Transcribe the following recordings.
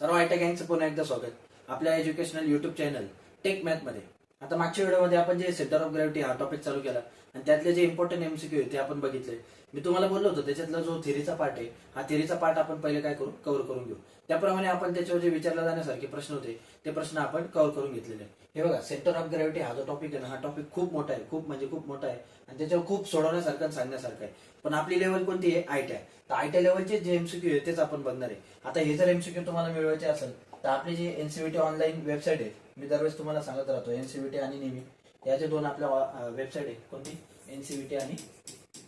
सर्व आयटी गँगचं पुन्हा एकदा स्वागत आपल्या educational YouTube channel Tech Math मध्ये. आता मागच्या व्हिडिओमध्ये आपण जे सेंटर ऑफ ग्रॅव्हिटी हा टॉपिक चालू केला आणि त्यातले जे इम्पॉर्टंट एमसीक्यू आहे ते आपण बघितले. मी तुम्हाला बोललो होतो त्याच्यातला जो थिअरीचा पार्ट आहे हा थिअरीचा पार्ट आपण पहिले काय करू कव्हर करून घेऊ. त्याप्रमाणे आपण त्याच्यावर जे विचारला जाण्यासारखे प्रश्न होते ते प्रश्न आपण कव्हर करून घेतलेले आहे. हे बघा, सेंटर ऑफ ग्रॅव्हिटी हा जो टॉपिक आहे ना, हा टॉपिक खूप मोठा आहे, खूप म्हणजे खूप मोठा आहे आणि त्याच्यावर खूप सोडवण्यासारखं आणि सांगण्यासारखं आहे. पण आपली लेवल कोणती आहे? आयटी. तर आयटी लेवलचे जे एमसीक्यू आहे तेच आपण बघणार आहे. आता हे जर एमसीक्यू तुम्हाला मिळवायचे असेल तर आपली जी एनसीव्हीटी ऑनलाईन वेबसाईट आहे, मी दरवेळेस तुम्हाला सांगत राहतो एनसीव्हीटी आणि निमी याचे दोन आपल्या वेबसाईट आहे. कोणती? एनसीव्हीटी आणि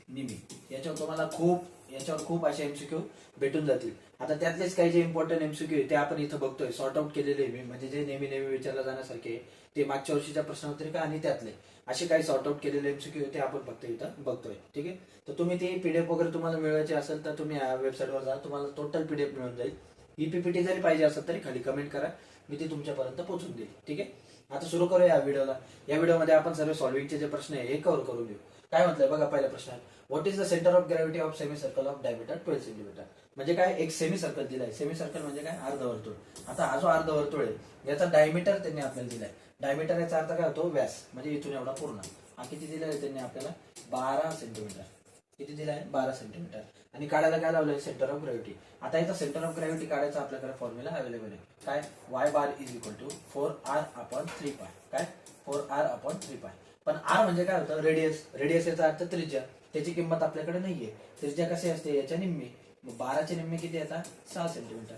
निमी. याच्यावर खूप असे एमसीक्यू भेटून जातील. आता त्यातलेच काही जे इम्पॉर्टंट एमसीक्यू आहे ते आपण इथं बघतोय, सॉर्ट आउट केलेले मी, म्हणजे जे नेहमी विचारला जाण्यासारखे ते मागच्या वर्षीच्या प्रश्नपत्रिका आणि त्यातले असे काही सॉर्ट आउट केलेले एमसीक्यू ते आपण फक्त इथं बघतोय. ठीक आहे, तर तुम्ही ती पीडीएफ वगैरे तुम्हाला मिळवायची असेल तर तुम्ही वेबसाईटवर जा, तुम्हाला टोटल पीडीएफ मिळून जाईल. ही पीपीटी जरी पाहिजे असेल तरी खाली कमेंट करा, मी ती तुमच्यापर्यंत पोहोचून देईल. ठीक आहे, आता सुरू करूया या व्हिडिओला. या व्हिडिओमध्ये आपण सर्व सॉल्व्हिंगचे जे प्रश्न आहे हे कव्हर करून घेऊ. काय म्हटलंय बघा, पहिला प्रश्न आहे, what is the centre of gravity of semi circle of diameter 12 centimetre. म्हणजे काय? एक सेमी सर्कल दिलाय. सेमी सर्कल म्हणजे काय? अर्धवर्तुळ. आता हा जो अर्धवर्तुळ आहे याचा डायमीटर त्यांनी आपल्याला दिलाय. डायमीटर याचा अर्थ काय होतो? व्यास. म्हणजे इथून एवढा पूर्ण. हा किती दिलाय त्यांनी आपल्याला? 12 सेंटीमीटर. किती दिलाय? 12 सेंटीमीटर. आणि काढायला काय लावलंय? Centre of gravity. आता याचा सेंटर ऑफ ग्रॅव्हिटी काढायचा आपल्याकडे फॉर्म्युला अवेलेबल आहे. काय? y bar is equal to 4r/3π. काय? 4r/3π. पण आर म्हणजे काय होतं? रेडियस. रेडियस याचा अर्थ त्रिज्या. त्याची किंमत आपल्याकडे नाहीये. त्रिज्या कशी असते? याच्या निम्मी. मग 12चे निम्मे किती येतात? 6 सेंटीमीटर.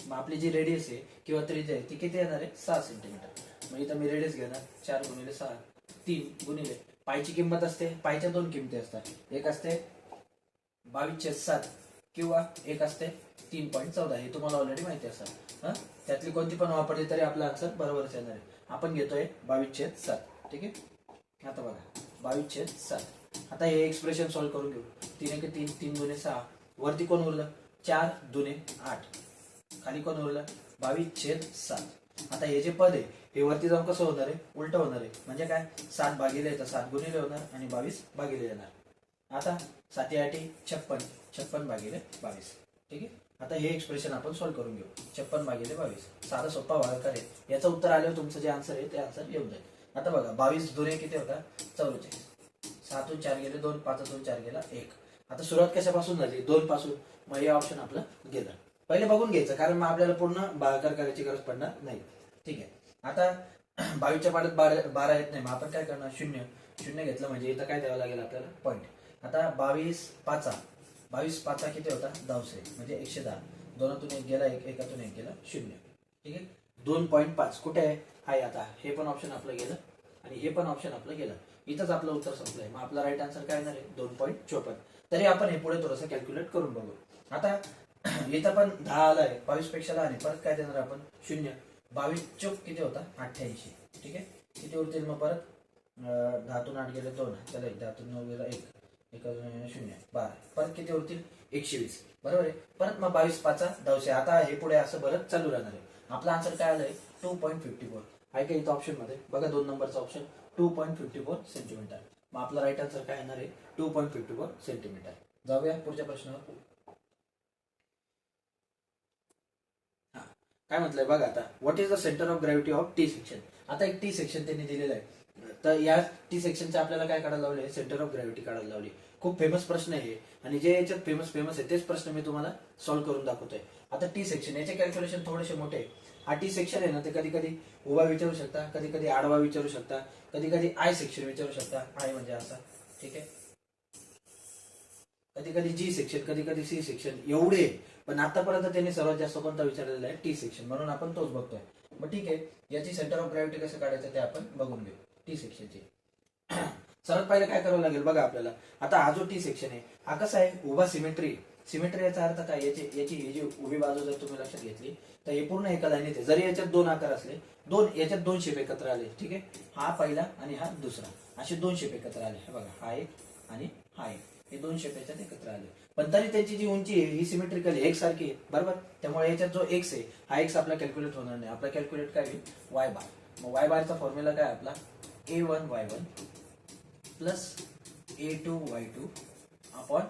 मग आपली जी रेडियस आहे किंवा त्रिज्या आहे ती किती येणार आहे? 6 सेंटीमीटर. मग इथं मी रेडियस घेणार 4 गुणिले 6, 3 गुणिले पायची किंमत असते. पायच्या दोन किमती असतात, एक असते 22/7 किंवा एक असते 3.14. हे तुम्हाला ऑलरेडी माहिती असेल. त्यातली कोणती पण वापरली तरी आपला आन्सर बरोबरच येणार आहे. आपण घेतोय 22/7. ठीक आहे, आता बघा 22/7. आता हे एक्सप्रेशन सॉल्व्ह करून घेऊ. 3 1 3, 3 दुने 6. वरती कोण उरलं? 4 दुने 8. खाली कोण उरलं? 22/7. आता हे जे पद आहे हे वरती जाऊन कसं होणार आहे? उलट होणार आहे. म्हणजे काय? 7 भागिले तर 7 गुणिले होणार आणि 22 भागिले येणार. आता 7 8 56. 56 भागिले 22. ठीक आहे, आता हे एक्सप्रेशन आपण सॉल्व्ह करून घेऊ. 56 भागिले 22. साधा सोपा भागाकार आहे. याचं उत्तर आल्यावर तुमचं जे आन्सर आहे ते आन्सर येऊन जाईल. आता बघा 22 दुने किती होता? 44. 7 4 गेले 2, 5 4 गेला 1. आता सुरुवात कशापासून झाली? 2 पासून. मग हे ऑप्शन आपलं गेलं. पहिले बघून घ्यायचं, कारण मग आपल्याला पूर्ण भागाकार करायची गरज पडणार नाही. ठीक आहे, आता 22च्या पाड्यात 12 येत नाही. मग आपण काय करणार? 0 घेतलं म्हणजे इथं काय द्यावं लागेल आपल्याला? पॉईंट. आता 22/5 किती होता? 10 म्हणजे 110. दोनातून एक गेला, एकातून एक गेला 0. ठीक आहे, 2.5 कुठे आहे? हाय. आता हे पण ऑप्शन आपलं गेलं आणि हे पण ऑप्शन आपलं गेलं. इथंच आपलं उत्तर संपलंय. मग आपला राईट आन्सर काय येणार आहे? 2.54. तरी आपण हे पुढे थोडंसं कॅल्क्युलेट करून बघू. आता इथं पण 10 आलाय, 22 पेक्षा लहान आहे. परत काय देणार आपण? 0. 22 चौक किती होता? 88. ठीक आहे, किती उरतील मग परत? 10तून 8 गेले 2. चला 10तून 9 गेला 1, 0 12. परत किती उरतील? 120. बरोबर आहे. परत मग 22/5 10. आता हे पुढे असं परत चालू राहणार आहे. आपला आन्सर काय आलाय? 2.54. आहे का इथं ऑप्शन मध्ये? बघा 2 नंबरचा ऑप्शन 2.54 सेंटीमीटर. मग आपला राईट आन्सर काय येणार आहे? 2.54 सेंटीमीटर. जाऊया पुढच्या प्रश्नावर. काय म्हटलंय बघा आता, what is the centre of gravity of T section. आता एक टी सेक्शन त्यांनी दिलेलं आहे. तर या टी सेक्शनचे आपल्याला काय काढायला लावले? सेंटर ऑफ ग्रॅव्हिटी काढायला लावली. खूप फेमस प्रश्न आहे आणि जे याच्यात फेमस आहे तेच प्रश्न मी तुम्हाला सॉल्व्ह करून दाखवतोय. आता टी सेक्शन याचे कॅल्क्युलेशन थोडेसे मोठे आहे. हा टी सेक्शन आहे ना, ते कधी कधी उभा विचारू शकता, कधी कधी आडवा विचारू शकता, कधी कधी आय सेक्शन विचारू शकता. आय म्हणजे असा. ठीक आहे, कधी कधी जी सेक्शन, कधी कधी सी सेक्शन, एवढे. पण आतापर्यंत त्यांनी सर्वात जास्त कोणता विचारलेला आहे? T section. म्हणून आपण तोच बघतोय. मग ठीक आहे, याची सेंटर ऑफ ग्रॅव्हिटी कसं काढायचं ते आपण बघून घेऊ. टी सेक्शनची सर्वात पहिले काय करावं लागेल बघा आपल्याला. आता हा जो टी सेक्शन आहे हा कसा आहे? उभा सिमेट्री. सिमेट्री याचा अर्थ काय? याची ही जी उभी बाजू जर तुम्ही लक्षात घेतली तर हे पूर्ण एका लाईनीत आहे. जरी याच्यात 2 आकार असले, याच्यात 2 शेप एकत्र आले. ठीक आहे, हा पहिला आणि हा दुसरा, असे 2 शेप एकत्र आले. हे बघा, हा एक आणि हा एक, हे 2 शेप याच्यात एकत्र आले. पण तरी त्यांची जी उंची आहे ही सिमेट्रिकल आहे, एक सारखी आहे. बरोबर, त्यामुळे याच्यात जो एक्स आहे हा एक्स आपला कॅल्क्युलेट होणार नाही. आपला कॅल्क्युलेट काय होईल? वाय बार. मग वाय बारचा फॉर्म्युला काय आपला? A1y1 plus A2y2 upon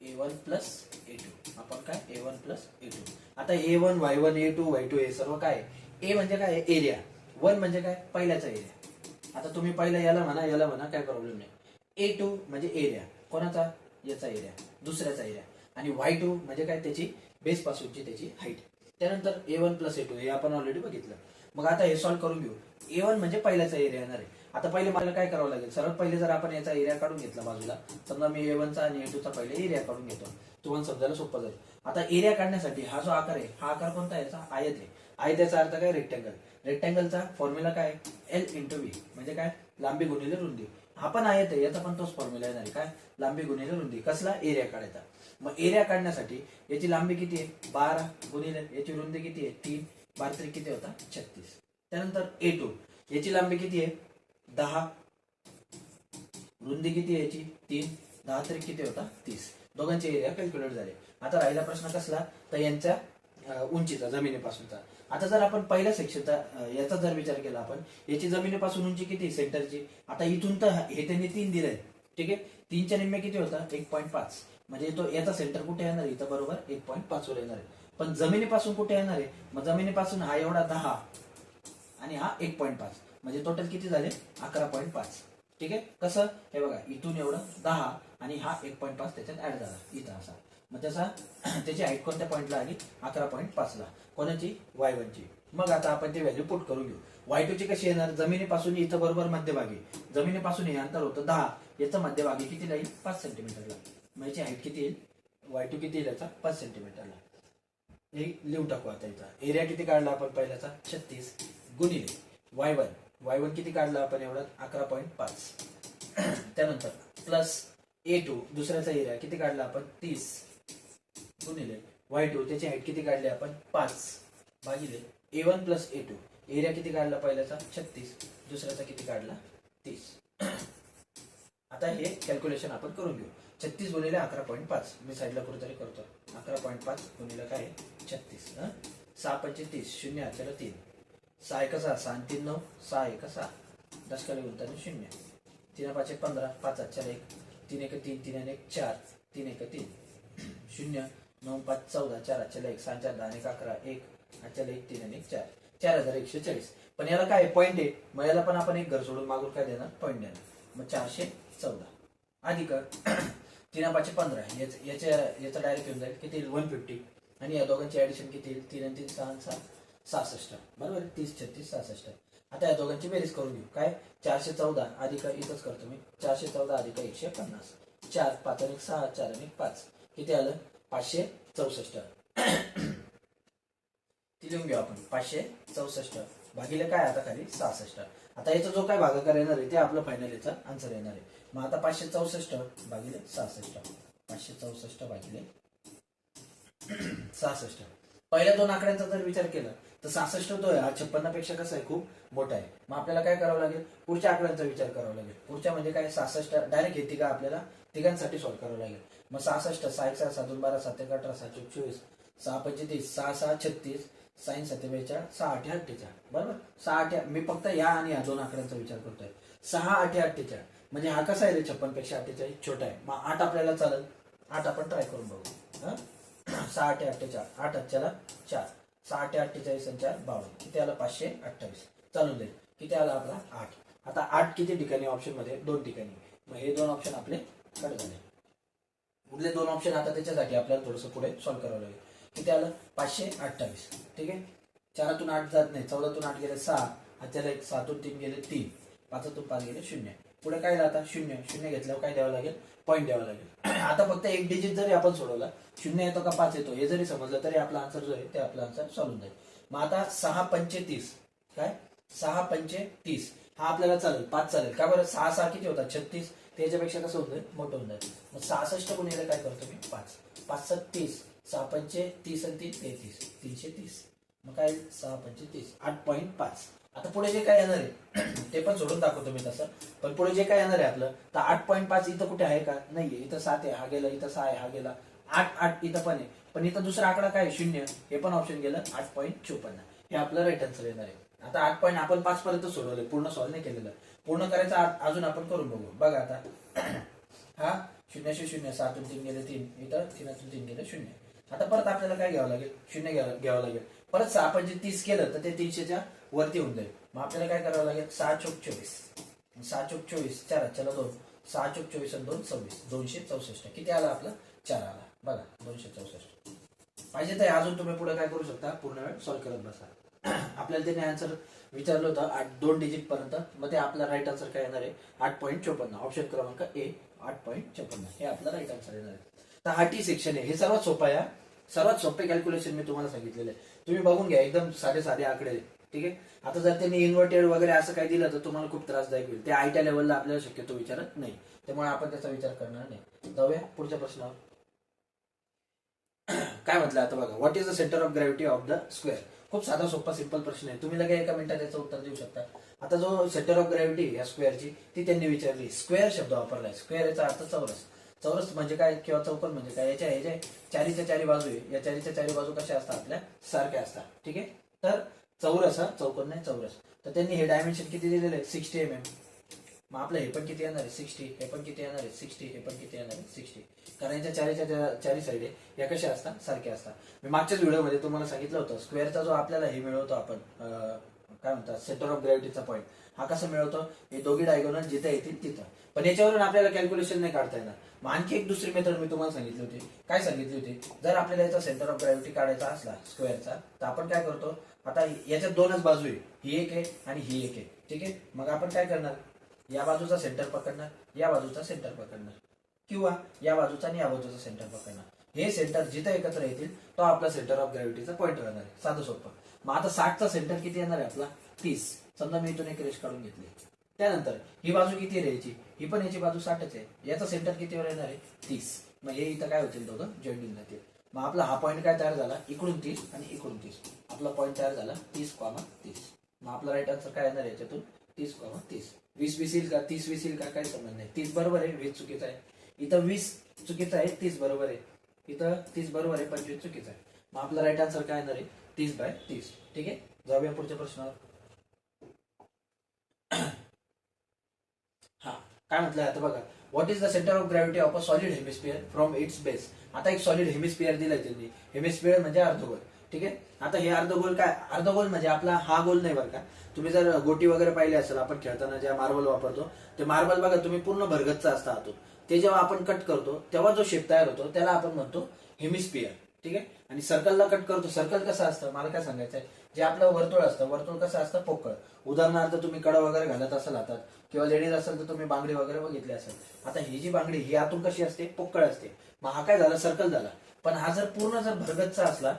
A1 plus A2. आपण काय A1 प्लस A2. आता A1 Y1 A2 Y2 हे सर्व काय ए म्हणजे काय एरिया, 1 म्हणजे काय पहिल्याचा एरिया. आता तुम्ही पहिला याला म्हणा काय प्रॉब्लेम नाही. A2 म्हणजे एरिया कोणाचा, याचा एरिया, दुसऱ्याचा एरिया. आणि Y2 म्हणजे काय त्याची बेस पासूनची त्याची हाईट. त्यानंतर A1 प्लस A2 हे आपण ऑलरेडी बघितलं. मग आता हे सॉल्व्ह करून घेऊ. A1 म्हणजे पहिल्याचा एरिया येणार आहे. आता पहिले मला काय करावं लागेल, सर्वात पहिले जर आपण याचा एरिया काढून घेतला बाजूला, समजा मी A1 चा आणि A2 चा पहिले एरिया काढून घेतो, तुम्हाला समजायला सोपं जाईल. आता एरिया काढण्यासाठी हा जो आकार आहे, हा आकार कोणता आहे, याचा आयत आहे. आयताचा अर्थ काय, रेक्टँगल. रेक्टँगलचा फॉर्म्युला काय, L × V म्हणजे काय, लांबी गुणिले रुंदी. हा पण आयत आहे, याचा पण तोच फॉर्म्युला येणार आहे, काय, लांबी गुणिले रुंदी. कसला, एरिया काढायचा. मग एरिया काढण्यासाठी याची लांबी किती आहे 12 गुणिले याची रुंदी किती आहे 3, 12 किती होता 36. त्यानंतर A2 याची लांबी किती आहे 10, रुंदी किती आहे याची 3, 10 किती होता 30. दोघांचे एरिया कॅल्क्युलेट झाले. आता राहिला प्रश्न कसला, तर यांच्या उंचीचा, जमिनीपासूनचा. आता जर आपण पहिल्या सेक्शनचा याचा जर विचार केला आपण, याची जमिनीपासून उंची किती सेंटरची, आता इथून तर हे त्यांनी 3 दिलंय, ठीक आहे. 3च्या निम्मे किती होता 1.5, म्हणजे तो याचा सेंटर कुठे येणार आहे, इथं बरोबर 1.5 वर येणार आहे. पण जमिनीपासून कुठे येणार आहे, मग जमिनीपासून हा एवढा 10 आणि हा 1.5, म्हणजे टोटल किती झाले 11.5. ठीक आहे. कसं, हे बघा इथून एवढं 10 आणि हा 1.5 त्याच्यात ऍड झाला इथं असा. मग त्याची हाईट कोणत्या पॉईंटला आली 11.5 ला, कोणाची Y1 ची. मग आता आपण ते व्हॅल्यू पुट करून घेऊ. Y2 ची कशी येणार, जमिनीपासून इथं बरोबर मध्यभागी, जमिनीपासून हे अंतर होतं 10, याचं मध्यभागी किती येईल 5 सेंटीमीटरला. मग याची हाईट किती येईल, Y2 किती येईल याचा 5 सेंटीमीटरला. हे लिहून टाकू. आता याचा एरिया किती काढला आपण पहिल्याचा 36 गुणिले Y1 किती काढला आपण एवढा 11.5. त्यानंतर प्लस A2 दुसऱ्याचा एरिया किती काढला आपण 30 गुणिले Y2 त्याची हाईट किती काढली आपण 5 भागिले A1 प्लस A2 एरिया किती काढला पहिल्याचा 36, दुसऱ्याचा किती काढला 30. आता हे कॅल्क्युलेशन आपण करून घेऊ. 36 गुणिले 11.5 मी साईडला कुठेतरी करतो. 11.5 गुणिले काय 36, 6 पंचे 30, 0 हाताला 3, 6 1 6, 6 3 9, 6 1 6, दशकाला गुणताना 0, 3 5 15, 5 हाताला 1, 3 1 3, 3 1 4, 3 1 3, 0 9 5 14, 4 हाताला 1, 6 4 10 1 11, 1 हाताला 1, 3 1 4, 4140. पण याला काय पॉईंट आहे, मग याला पण आपण एक घर सोडून मागून काय देणार पॉईंट देणार. मग 414 अधिक 3 5 15, याचा डायरेक्ट येऊन जाईल किती 150. आणि या दोघांची ऍडिशन किती येईल 3 3 6 6 66, बरोबर 30 36 66. आता या दोघांची बेरीज करून घेऊ. काय 414 अधिक इथंच करतो मी 414 अधिक 150, 4 5 आणि 6 4 आणि 5 किती आलं 564. ती लिहून घेऊ आपण 564 भागिले काय आता खाली 66. आता याचा जो काय भागाकार येणार आहे ते आपलं फायनल याचा आन्सर येणार आहे. मग आता 564 भागिले 66, 564 भागिले 66. पहिल्या दोन आकड्यांचा जर विचार केला तर 66 तो हा 56 पेक्षा कसा आहे खूप मोठा आहे. मग आपल्याला काय करावं लागेल, पुढच्या आकड्यांचा विचार करावा लागेल. पुढच्या म्हणजे काय 66 डायरेक्ट येते का आपल्याला तिघांसाठी सॉल्व्ह करावं लागेल. मग 66 6 1 6 7 2 12 7 1 18 7 24 6 35 6 6 36 साइन 47 6 8 48, बरोबर 6 8. मी फक्त या आणि या दोन आकड्यांचा विचार करतोय. 6 8 48 म्हणजे हा कसा आहे रे 56 पेक्षा 48 छोटा आहे. मग 8 आपल्याला चालेल, 8 आपण ट्राय करून बघू. 6 8 48 8 8 4, 6 8 48 4 52 किती आला 528. चालून जाईल किती आला आपला 8. आता 8 किती ठिकाणी ऑप्शन मध्ये 2 ठिकाणी. मग हे 2 ऑप्शन आपले कट झाले. उरले 2 ऑप्शन आता त्याच्यासाठी आपल्याला थोडंसं पुढे सॉल्व्ह करावं लागेल. किती आलं 528. ठीक आहे. 4तून 8 जात नाही, 14तून 8 गेले 6, हाताला 1, 7तून 3 गेले 3, 5तून 5 गेले 0. पुढे काय आता 0 0 घेतल्यावर काय द्यावं लागेल पॉईंट द्यावं लागेल. आता फक्त एक डिजिट जरी आपण सोडवला 0 येतो का 5 येतो हे जरी समजलं तरी आपला आन्सर जो आहे ते आपला आन्सर सॉल्व्ह जाईल. मग आता 6 पंचे 30 काय 6 पंचे 30 हा आपल्याला चालेल 5 चालेल का बरं 6 6 किती होतात 36, त्याच्यापेक्षा कसं होतं मोठं होऊन जाईल. मग 66 गुणिले काय करतो मी 5 5 7 30, 6 पंचे 30 आणि 3 33 330. मग काय 6 पंचे 30 8.5. आता पुढे जे काय येणार आहे ते पण सोडून दाखवतो मी तसं. पण पुढे जे काय येणार आहे आपलं तर 8.5 इथं कुठे आहे का नाहीये, इथं 7 आहे हा गेला, इथं 6 आहे हा गेला, 8 8 इथं पण आहे. पण इथं दुसरा आकडा काय 0 हे पण ऑप्शन गेलं 8.54. हे आपलं राईट आन्सर येणार आहे. आता 8 पॉईंट आपण 5 पर्यंत सोडवले, पूर्ण सॉल्व्ह नाही केलेलं. पूर्ण करायचं अजून आपण करून बघू. बघा आता हा शून्याशी शून्य, 6तून 3 गेले 3, इथं 3तून 3 गेले 0. आता परत आपल्याला काय घ्यावं लागेल, 0 घ्यावं लागेल. परत आपण जे 30 केलं तर ते 300च्या वरती होऊन जाईल. मग आपल्याला काय करावं लागेल, 6 चोक 24, 6 चोक 24, 4 चला 2, 6 चोक 24 आणि 2 26, 264. किती आला आपला, 4 आला. बघा 264. पाहिजे तर अजून तुम्ही पुढे काय करू शकता, पूर्ण वेळ सॉल्व्ह करत बसा. आपल्याला त्याने आन्सर विचारलं होतं 2 डिजिट पर्यंत. मग ते आपला राईट आन्सर काय येणार आहे, 8.54. ऑप्शन क्रमांक ए 8.54 हे आपला राईट आन्सर येणार आहे. तर हा टी सेक्शन आहे. हे सर्वात सोपं आहे. सर्वात सोपे कॅल्क्युलेशन मी तुम्हाला सांगितलेलं आहे. तुम्ही बघून घ्या, एकदम साधे साधे आकडे. ठीक आहे. आता जर त्यांनी इन्व्हर्टेड वगैरे असं काही दिलं तर तुम्हाला खूप त्रासदायक होईल. ते आयट्या लेवलला आपल्याला शक्यतो विचारत नाही, त्यामुळे आपण त्याचा विचार करणार नाही. जाऊया पुढच्या प्रश्नावर. काय म्हटलं आता बघा, what is the centre of gravity of the square. खूप साधा सोपा सिंपल प्रश्न आहे. तुम्ही लगेच 1 मिनिटात याचं उत्तर देऊ शकता. आता जो सेंटर ऑफ ग्रॅव्हिटी या स्क्वेअरची ती त्यांनी विचारली. स्क्वेअर शब्द वापरलाय. स्क्वेअर याचा अर्थ चौरस. चौरस म्हणजे काय किंवा चौकोन म्हणजे काय, याच्या चारीच्या चारी बाजू आहे. या चारीच्या चारी बाजू कशा असतात, आपल्या सारख्या असतात. ठीक आहे. तर चौरस, हा चौकोन नाही चौरस. तर त्यांनी हे डायमेन्शन किती दिलेले आहे, 60 mm. मग आपलं हे पण किती येणार आहे, 60. हे पण किती येणार आहे, 60. हे पण किती येणार आहे, 60. कारण याच्या चारी साईड आहे, या कशा असतात, सारख्या असतात. मी मागच्याच व्हिडिओमध्ये तुम्हाला सांगितलं होतं, स्क्वेअरचा जो आपल्याला हे मिळवतो आपण काय म्हणतात, सेंटर ऑफ ग्रॅव्हिटीचा पॉईंट, हा कसा मिळवतो, हे दोघी डायगोनल जिथे येतील तिथं. पण याच्यावरून आपल्याला कॅल्क्युलेशन नाही काढता येणार. मग आणखी एक दुसरी मेथड मी तुम्हाला सांगितली होती. काय सांगितली होती, जर आपल्याला याचा सेंटर ऑफ ग्रॅव्हिटी काढायचा असला स्क्वेअरचा, तर आपण काय करतो, आता याच्यात 2च बाजू आहे, ही एक आहे आणि ही एक आहे. ठीक आहे. मग आपण काय करणार, या बाजूचा सेंटर पकडणार, या बाजूचा सेंटर पकडणार, किंवा या बाजूचा आणि या बाजूचा सेंटर पकडणार. हे सेंटर जिथे एकत्र येतील तो आपला सेंटर ऑफ ग्रॅव्हिटीचा पॉईंट राहणार आहे. साधं सोपं. मग आता 60चा सेंटर किती येणार आहे आपला, 30. समजा मी इथून एक रेष काढून घेतली. त्यानंतर ही बाजू किती राहायची, ही पण याची बाजू 60च आहे. याचा सेंटर कितीवर येणार आहे, 30. मग हे इथं काय होतील, दोघं जॉईंट होऊन जातील. मग आपला हा पॉईंट काय तयार झाला, इकडून 30 आणि इकडून 30. आपला पॉईंट तयार झाला 30,30. मग आपला राईट आन्सर काय येणार आहे याच्यातून, 30,30. 20 येईल का, 30 येईल का, काही संबंध नाही. 30 बरोबर आहे, 20 चुकीचं आहे. इथं 20 चुकीचं आहे, 30 बरोबर आहे. इथं 30 बरोबर आहे, 25 चुकीचं आहे. मग आपला राईट आन्सर काय येणार आहे, 30/30. ठीक आहे. जाऊया पुढच्या प्रश्नावर. हा काय म्हटलंय आता बघा, what is the centre of gravity of a solid hemisphere from its base. आता एक सॉलिड हेमिस्फिअर दिलाय त्यांनी. हेमिस्फिअर म्हणजे अर्धगोल. ठीक आहे. आता हे अर्धगोल काय, अर्धगोल म्हणजे आपला हा गोल नाही बरं का. तुम्ही जर गोटी वगैरे पाहिले असेल, आपण खेळताना ज्या मार्बल वापरतो, ते मार्बल बघा तुम्ही पूर्ण भरगच्च असतं आतून. ते जेव्हा आपण कट करतो तेव्हा जो शेप तयार होतो त्याला आपण म्हणतो हेमिस्फिअर. ठीक आहे. आणि सर्कलला कट करतो. सर्कल कसं असतं, मला काय सांगायचंय, जे आपलं वर्तुळ असतं, वर्तुळ कसं असतं, पोकळ. उदाहरणार्थ तुम्ही कडा वगैरे घालत असाल हातात, किंवा लेडीज असेल तर तुम्ही बांगडी वगैरे बघितली असेल. आता ही जी बांगडी ही आतून कशी असते, पोकळ असते. मग हा काय झाला, सर्कल झाला. पण हा जर पूर्ण जर भरगच्चा असला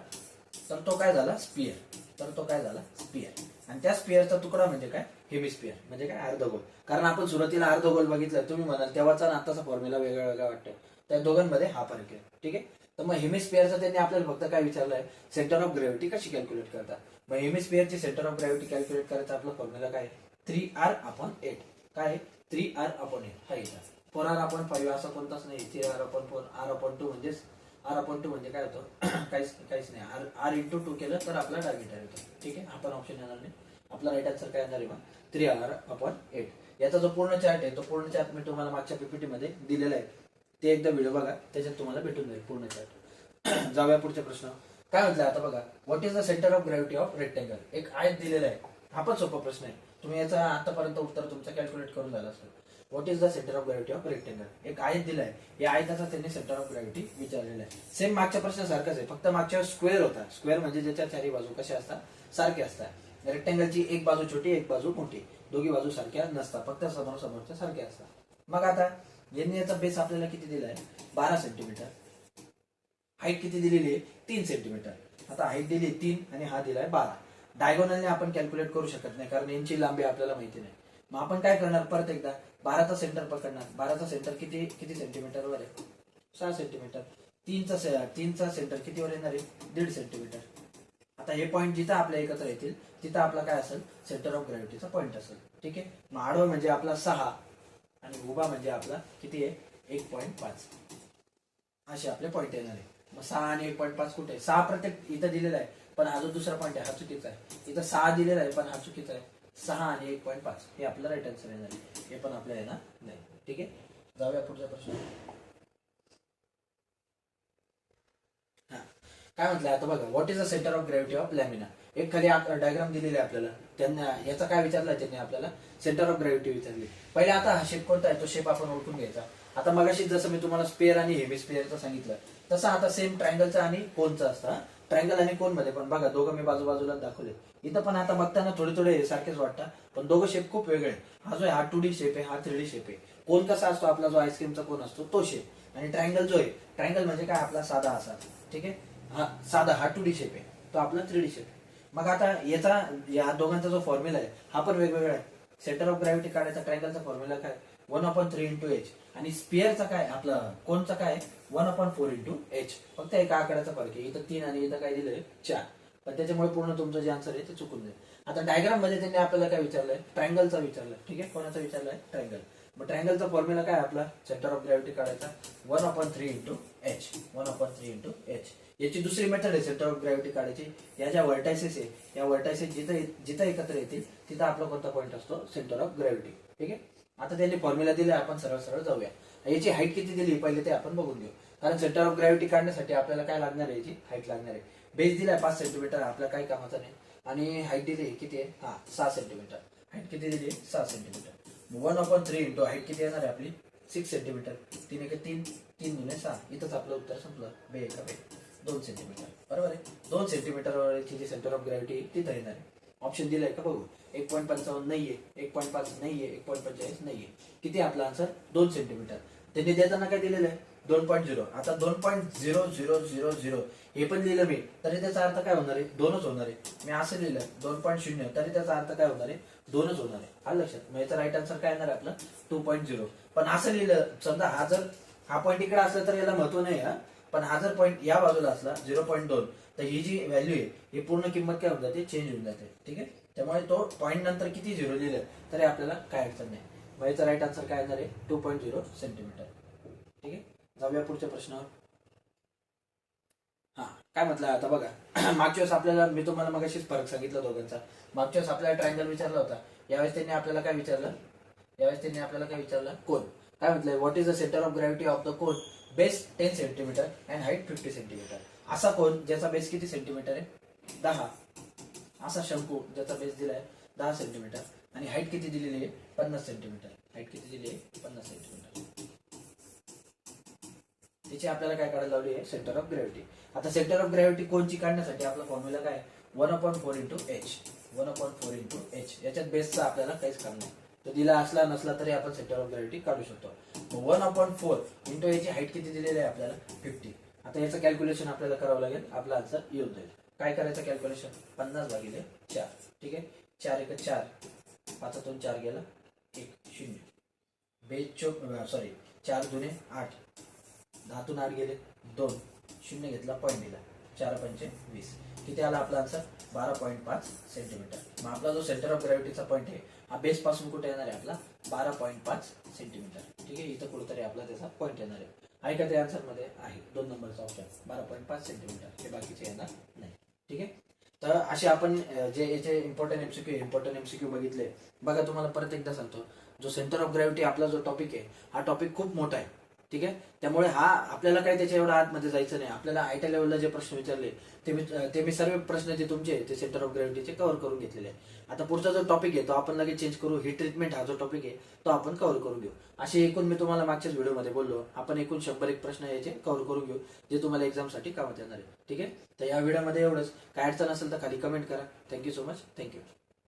तर तो काय झाला, स्पियर. तर तो काय झाला, स्पियर. आणि त्या स्पियरचा तुकडा म्हणजे काय, हेमिस्फिअर म्हणजे काय, अर्धगोल. कारण आपण सुरुवातीला अर्धगोल बघितलं, तुम्ही म्हणाल तेव्हाचा आणि आताचा फॉर्म्युला वेगळा वेगळा वाटतो. त्या दोघांमध्ये हा फरक आहे. ठीक आहे. तर मग हेमिस्फिअरचा त्यांनी आपल्याला फक्त काय विचारलंय, सेंटर ऑफ ग्रॅव्हिटी कशी कॅल्क्युलेट करतात. मग हेमिस्फिअरची सेंटर ऑफ ग्रॅव्हिटी कॅल्क्युलेट करायचा आपला फॉर्म्युला काय, 3r/8. काय, 3r/8. हा येतात. 4r/5 असं कोणताच नाही. 3r/4, r/2 म्हणजेच r/2 म्हणजे काय होतं, काहीच नाही. r/2 केलं तर आपला टार्गेट येतो. ठीक आहे. आपण ऑप्शन येणार नाही. आपला राईट आन्सर काय येणार आहे, मग 3r/8. याचा जो पूर्ण चार्ट आहे, तो पूर्ण चार्ट मी तुम्हाला मागच्या पीपीटी मध्ये दिलेला आहे. ते एकदा व्हिडिओ बघा, त्याच्यात तुम्हाला भेटून जाईल पूर्ण चार्ट. जाऊया पुढच्या प्रश्न. काय म्हटलं आता बघा, what is the centre of gravity of rectangle. एक आयत दिलेला आहे. हा पण सोपा प्रश्न आहे. तुम्ही याचा आतापर्यंत उत्तर तुमचं कॅल्क्युलेट करून झालं असेल. What is the centre of gravity of rectangle. एक आयत दिलाय, या आयताचा त्यांनी सेंटर ऑफ ग्रॅव्हिटी विचारलेला आहे. सेम मागच्या प्रश्नासारखंच आहे, फक्त मागच्या स्क्वेअर होता. स्क्वेअर म्हणजे ज्याच्या चारी बाजू कशा असतात, सारख्या असतात. रेक्टेंगलची एक बाजू छोटी, एक बाजू मोठी. दोघी बाजू सारख्या नसतात, फक्त समोरच्या सारख्या असतात. मग आता यांनी याचा बेस आपल्याला किती दिलाय, 12 सेंटीमीटर. हाईट किती दिलेली आहे, 3 सेंटीमीटर. आता हाईट दिली 3 आणि हा दिलाय 12. डायगोनलने आपण कॅल्क्युलेट करू शकत नाही, कारण यांची लांबी आपल्याला माहिती नाही. मग आपण काय करणार, परत एकदा 12चा सेंटर पकडणार. 12चा सेंटर किती सेंटीमीटरवर आहे, 6 सेंटीमीटर. 3चा सेंटर कितीवर येणार आहे, 1.5 सेंटीमीटर. आता हे पॉईंट जिथं आपल्या एकत्र येतील तिथं आपला काय असेल, सेंटर ऑफ ग्रॅव्हिटीचा पॉईंट असेल. ठीक आहे. मग आडवा म्हणजे आपला 6 आणि उभा म्हणजे आपला किती आहे, 1.5. असे आपले पॉईंट येणार आहे. मग 6 आणि 1.5 कुठे आहे, 6 प्रत्येक इथं दिलेला आहे, पण हा जो दुसरा पॉईंट आहे हा चुकीचा आहे. इथं 6 दिलेला आहे पण हा चुकीचा आहे. 6 आणि 1.5 हे आपलं राईट आन्सर येणार आहे. हे पण आपल्याला येणार नाही. ठीक आहे. जाऊया पुढचा प्रश्न. काय म्हटलंय आता बघा, what is the centre of gravity of lamina. एक खाली डायग्राम दिलेली आहे आपल्याला, त्यांना याचा काय विचारलं त्यांनी आपल्याला, सेंटर ऑफ ग्रॅव्हिटी विचारली. पहिले आता हा शेप कोणता आहे तो शेप आपण ओळखून घ्यायचा. आता मगाशी जसं मी तुम्हाला स्पेअर आणि हेमिस्फिअरचं सांगितलं तसं आता सेम ट्रायंगलचा आणि कोनचा असतं. ट्रायंगल आणि कोन मध्ये पण बघा दोघं मी बाजूबाजूला दाखवले. इथं पण आता बघताना थोडे थोडे सारखेच वाटतात, पण दोघं शेप खूप वेगळे. हा जो आहे हा 2D शेप आहे, हा 3D शेप आहे. कोन कसा असतो आपला जो आईस्क्रीमचा कोन असतो तो शेप, आणि ट्रायंगल जो आहे, ट्रायंगल म्हणजे काय आपला साधा असा, ठीक आहे. हा साधा, हा 2D शेप आहे, तो आपला 3D शेप आहे. मग आता याचा या दोघांचा जो फॉर्म्युला आहे हा पण वेगवेगळा आहे. सेंटर ऑफ ग्रॅव्हिटी काढायचा ट्रायंगलचा फॉर्म्युला काय, 1/3 इंटू एच, आणि स्पिअरचा काय आपला कोनचा काय 1/4 इंटू एच. फक्त एका आकड्याचा फरक आहे, इथं 3 आणि इथं काय दिलंय 4. पण त्याच्यामुळे पूर्ण तुमचं जे आन्सर आहे ते चुकून जाईल. आता डायग्राम मध्ये त्यांनी आपल्याला काय विचारलंय, ट्रायंगलचा विचारलंय, ठीक आहे. कोणाचा विचारलाय, ट्रायंगल. मग ट्रायंगलचा फॉर्म्युला काय आपला, सेंटर ऑफ ग्रॅव्हिटी काढायचा 1/3 इंटू एच, 1/3 इंटू एच. याची दुसरी मेथड आहे सेंटर ऑफ ग्रॅव्हिटी काढायची. या ज्या व्हर्टायसेस आहे, या व्हर्टायसेस जिथं जिथं एकत्र येतील तिथं आपला कोणता पॉईंट असतो, सेंटर ऑफ ग्रॅव्हिटी, ठीक आहे. आता त्यांनी फॉर्म्युला दिला, आपण सरळ सरळ जाऊया. याची हाईट किती दिली पहिले ते आपण बघून घेऊ. कारण सेंटर ऑफ ग्रॅव्हिटी काढण्यासाठी आपल्याला काय लागणार आहे, याची हाईट लागणार आहे. बेस दिलाय 5 सेंटीमीटर, आपल्या काही कामाचा नाही. आणि हाईट दिली किती आहे, 6 सेंटीमीटर. हाईट किती दिली, 6 सेंटीमीटर. 1/3 इंटू हाईट किती येणार आहे आपली, 6 सेंटीमीटर. 3 1 3, 3 2 6. इथंच आपलं उत्तर संपलं. बे 2 सेंटीमीटर, बरोबर आहे. 2 सेंटीमीटरची जी सेंटर ऑफ ग्रॅव्हिटी तिथं येणार आहे. ऑप्शन दिलाय का बघू, 1.55 नाहीये, 1.5 नाहीये, 1.45 नाहीये. किती आपला आन्सर, 2 सेंटीमीटर. त्यांनी देताना काय दिलेलं आहे, 2.0. आता 2.0000 हे पण लिहिलं मी तरी त्याचा अर्थ काय होणार आहे, 2च होणार आहे. मी असं लिहिलं 2.0 तरी त्याचा अर्थ काय होणार आहे, 2च होणार आहे. आलं लक्षात. मग याचा राईट आन्सर काय येणार आहे आपलं, 2.0. पण असं लिहिलं समजा, हा पॉईंट इकडे असला तर याला महत्व नाही. पण हा जर पॉईंट या बाजूला असला 0.2, तर ही जी व्हॅल्यू आहे ही पूर्ण किंमत काय होऊन जाते, चेंज होऊन जाते, ठीक आहे. त्यामुळे तो पॉईंट नंतर किती 0 लिहिलं तरी आपल्याला काय अडचण नाही. मग याचा राईट आन्सर काय येणार आहे, 2.0 सेंटीमीटर, ठीक आहे. जाऊया पुढच्या प्रश्नावर. हा काय म्हटलं आता बघा, मागच्या वेळेस आपल्याला, मी तुम्हाला मगाशीच फरक सांगितला दोघांचा. मागच्या वेळेस आपल्याला ट्रायंगल विचारला होता, यावेळेस त्यांनी आपल्याला काय विचारलं, कोन. काय म्हटलंय, what is the centre of gravity of the cone, base 10 centimetre and height 50 centimetre. असा कोन ज्याचा बेस किती सेंटीमीटर आहे, 10. असा शंकू ज्याचा बेस दिलाय 10 सेंटीमीटर आणि हाईट किती दिलेली आहे, 50 सेंटीमीटर. हाईट किती दिली आहे, 50 सेंटीमीटर. त्याची आपल्याला काय काढायला लावली आहे, सेंटर ऑफ ग्रॅव्हिटी. आता सेंटर ऑफ ग्रॅव्हिटी कोणची काढण्यासाठी आपला फॉर्म्युला काय, 1/4 इंटू एच, 1/4 इंटू एच. याच्यात बेसचा आपल्याला काहीच काम नाही, तो दिला असला नसला तरी आपण सेंटर ऑफ ग्रॅव्हिटी काढू शकतो. 1/4 इंटू याची हाईट किती दिलेली आहे आपल्याला, 50. आता याचं कॅल्क्युलेशन आपल्याला करावं लागेल, आपला आन्सर येऊन जाईल. काय करायचं कॅल्क्युलेशन, 50/4, ठीक आहे. 4 1 4, 5 2 4 गेला, 1 0. बेस 4 2 8, 10 8 गेले 2, 0 घेतला, पॉईंट दिला, 4 5 20. किती आला आपला आन्सर, 12.5 सेंटीमीटर. मग आपला जो सेंटर ऑफ ग्रॅव्हिटीचा पॉईंट आहे हा बेस पासून कुठे येणार आहे आपला, 12.5 सेंटीमीटर, ठीक आहे. इथं कुठेतरी आपला त्याचा पॉईंट येणार आहे का, त्या आन्सर मध्ये आहे 2 नंबरचा ऑप्शन, 12.5 सेंटीमीटर. हे बाकीचे येणार नाही, ठीक आहे. तर असे आपण जे याचे इम्पॉर्टंट एमसीक्यू बघितले. बघा तुम्हाला परत एकदा सांगतो, जो सेंटर ऑफ ग्रॅव्हिटी आपला जो टॉपिक आहे हा टॉपिक खूप मोठा आहे, ठीक आहे. त्यामुळे हा आपल्याला काय त्याच्या एवढा आतमध्ये जायचं नाही. आपल्याला आयटी लेवलला जे प्रश्न विचारले ते मी सर्व प्रश्न जे तुमचे ते सेंटर ऑफ ग्रॅव्हिटीचे कव्हर करून घेतलेले आहे. आता पुढचा जो टॉपिक आहे तो आपण लगेच चेंज करू. ही ट्रीटमेंट हा जो टॉपिक आहे तो आपण कव्हर करून घेऊ. असे एकूण मी तुम्हाला मागच्याच व्हिडिओमध्ये बोललो, आपण एकूण 101 प्रश्न याचे कव्हर करून घेऊ जे तुम्हाला एक्झामसाठी कामात येणार आहे, ठीक आहे. तर या व्हिडिओमध्ये एवढंच. काय अडचण असेल तर खाली कमेंट करा. Thank you so much. थँक्यू.